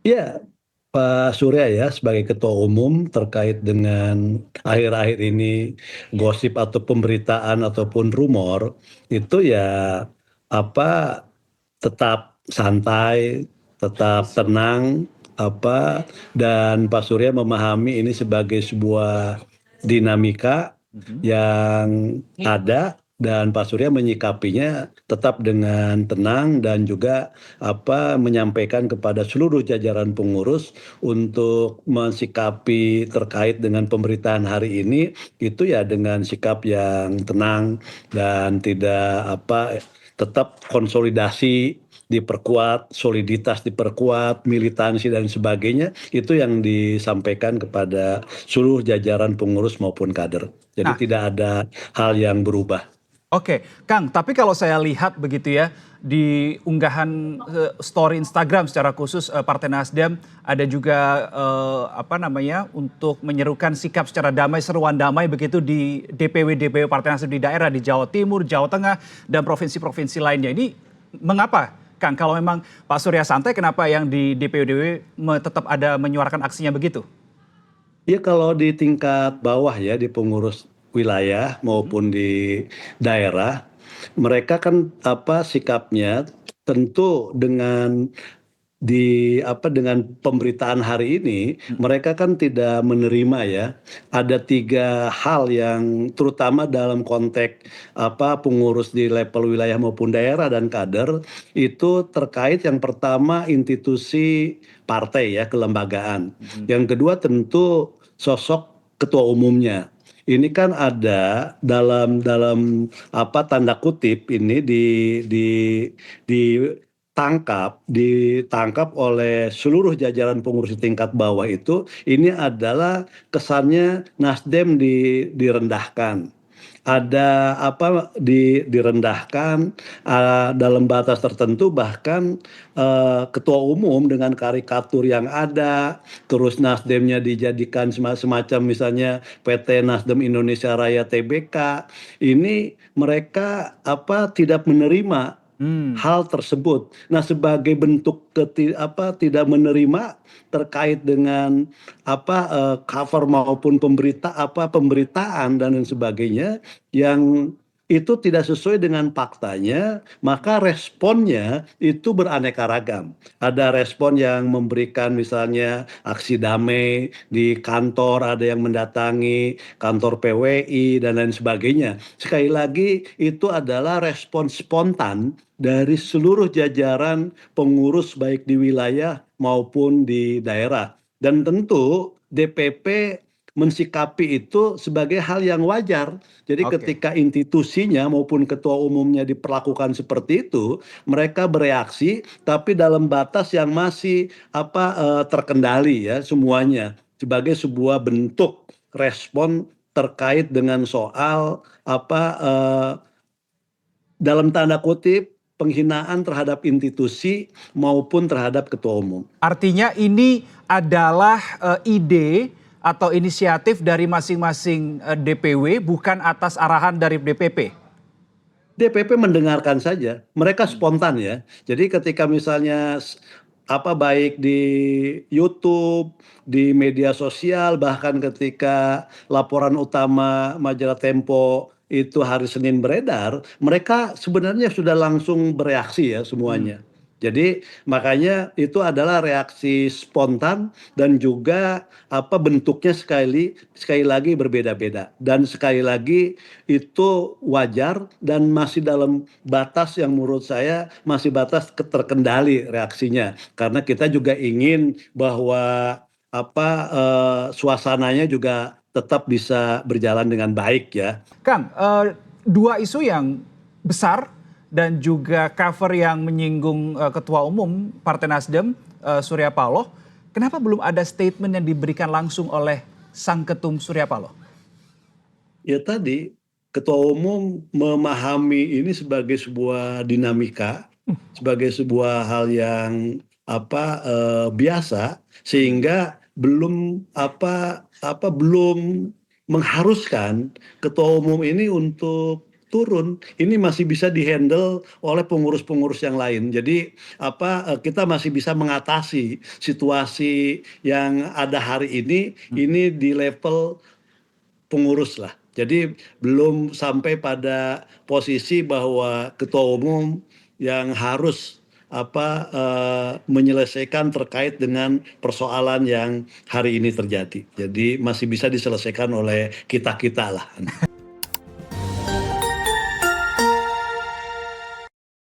Ya, Pak Surya ya sebagai ketua umum terkait dengan akhir-akhir ini gosip atau pemberitaan ataupun rumor itu ya apa tetap santai, tetap tenang apa dan Pak Surya memahami ini sebagai sebuah dinamika Mhm. yang ada dan Pak Surya menyikapinya tetap dengan tenang dan juga menyampaikan kepada seluruh jajaran pengurus untuk mensikapi terkait dengan pemberitaan hari ini itu ya dengan sikap yang tenang dan tidak tetap konsolidasi diperkuat, soliditas diperkuat, militansi dan sebagainya itu yang disampaikan kepada seluruh jajaran pengurus maupun kader. Jadi Nah, tidak ada hal yang berubah. oke, Kang, tapi kalau saya lihat begitu ya, di unggahan story Instagram secara khusus Partai Nasdem ada juga apa namanya untuk menyerukan sikap secara damai, seruan damai begitu di DPW Partai Nasdem di daerah di Jawa Timur, Jawa Tengah dan provinsi-provinsi lainnya. Ini mengapa, Kang? Kalau memang Pak Surya santai, kenapa yang di DPW tetap ada menyuarakan aksinya begitu? Ya kalau di tingkat bawah ya di pengurus wilayah Mhm. maupun di daerah, mereka kan sikapnya tentu dengan dengan pemberitaan hari ini Mhm. mereka kan tidak menerima ya. Ada tiga hal yang terutama dalam konteks pengurus di level wilayah maupun daerah dan kader itu terkait yang pertama institusi partai ya kelembagaan. Mhm. Yang kedua tentu sosok ketua umumnya. Ini kan ada dalam dalam tanda kutip ini ditangkap oleh seluruh jajaran pengurus di tingkat bawah itu ini adalah kesannya Nasdem direndahkan. Ada direndahkan dalam batas tertentu bahkan ketua umum dengan karikatur yang ada terus Nasdemnya dijadikan semacam misalnya PT Nasdem Indonesia Raya Tbk ini mereka tidak menerima Hmm. hal tersebut. Nah, sebagai bentuk tidak menerima terkait dengan cover maupun pemberitaan dan lain sebagainya yang itu tidak sesuai dengan faktanya, maka responnya itu beraneka ragam. Ada respon yang memberikan misalnya aksi damai di kantor, ada yang mendatangi kantor PWI dan lain sebagainya. Sekali lagi itu adalah respon spontan dari seluruh jajaran pengurus baik di wilayah maupun di daerah. Dan tentu DPP mensikapi itu sebagai hal yang wajar. Jadi Oke. ketika institusinya maupun ketua umumnya diperlakukan seperti itu, mereka bereaksi tapi dalam batas yang masih terkendali ya semuanya sebagai sebuah bentuk respon terkait dengan soal dalam tanda kutip penghinaan terhadap institusi maupun terhadap ketua umum. Artinya ini adalah ide atau inisiatif dari masing-masing DPW bukan atas arahan dari DPP? DPP mendengarkan saja, mereka Hmm. spontan ya. Jadi ketika misalnya baik di YouTube, di media sosial, bahkan ketika laporan utama majalah Tempo itu hari Senin beredar, mereka sebenarnya sudah langsung bereaksi ya Hmm. semuanya. Jadi makanya itu adalah reaksi spontan dan juga bentuknya sekali sekali lagi berbeda-beda dan sekali lagi itu wajar dan masih dalam batas yang menurut saya masih batas terkendali reaksinya karena kita juga ingin bahwa suasananya juga tetap bisa berjalan dengan baik ya. Kang, dua isu yang besar dan juga cover yang menyinggung Ketua Umum Partai Nasdem, Surya Paloh, kenapa belum ada statement yang diberikan langsung oleh Sang Ketum Surya Paloh? Ya tadi ketua umum memahami ini sebagai sebuah dinamika, sebagai sebuah hal yang biasa Hmm. sehingga belum belum mengharuskan ketua umum ini untuk turun, ini masih bisa dihandle oleh pengurus-pengurus yang lain. Jadi kita masih bisa mengatasi situasi yang ada hari ini di level pengurus lah. Jadi belum sampai pada posisi bahwa ketua umum yang harus menyelesaikan terkait dengan persoalan yang hari ini terjadi. Jadi masih bisa diselesaikan oleh kita-kita lah.